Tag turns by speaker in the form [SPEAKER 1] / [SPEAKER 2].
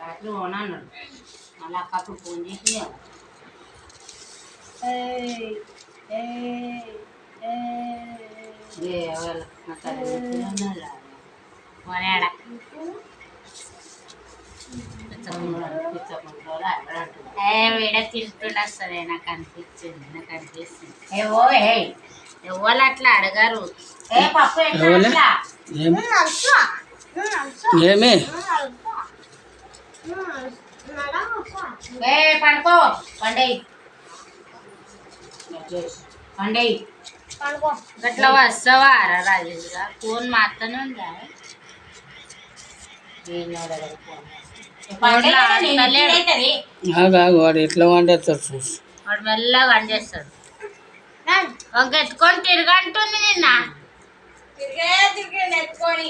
[SPEAKER 1] రాత్రి ఓనా అన్నాడు మళ్ళీ అక్కప్పుడు ఫోన్ చేసి
[SPEAKER 2] వీడ తింటుండ వస్తుంది నాకు అనిపిస్తుంది ఎవరు అట్లా అడగారు
[SPEAKER 3] ఏమి
[SPEAKER 1] పండుకో పండేయి
[SPEAKER 2] గట్లా వస్తావా రాజేష్గా ఫోన్ మాత్రమే ఉందా
[SPEAKER 3] వాడు ఎట్లా వండేస్తాడు చూసి
[SPEAKER 2] వాడు మెల్లగా వండేస్తాడు ఒక ఎత్తుకొని తిరగంటుంది నిన్న
[SPEAKER 1] తిరిగే ఎత్తుకొని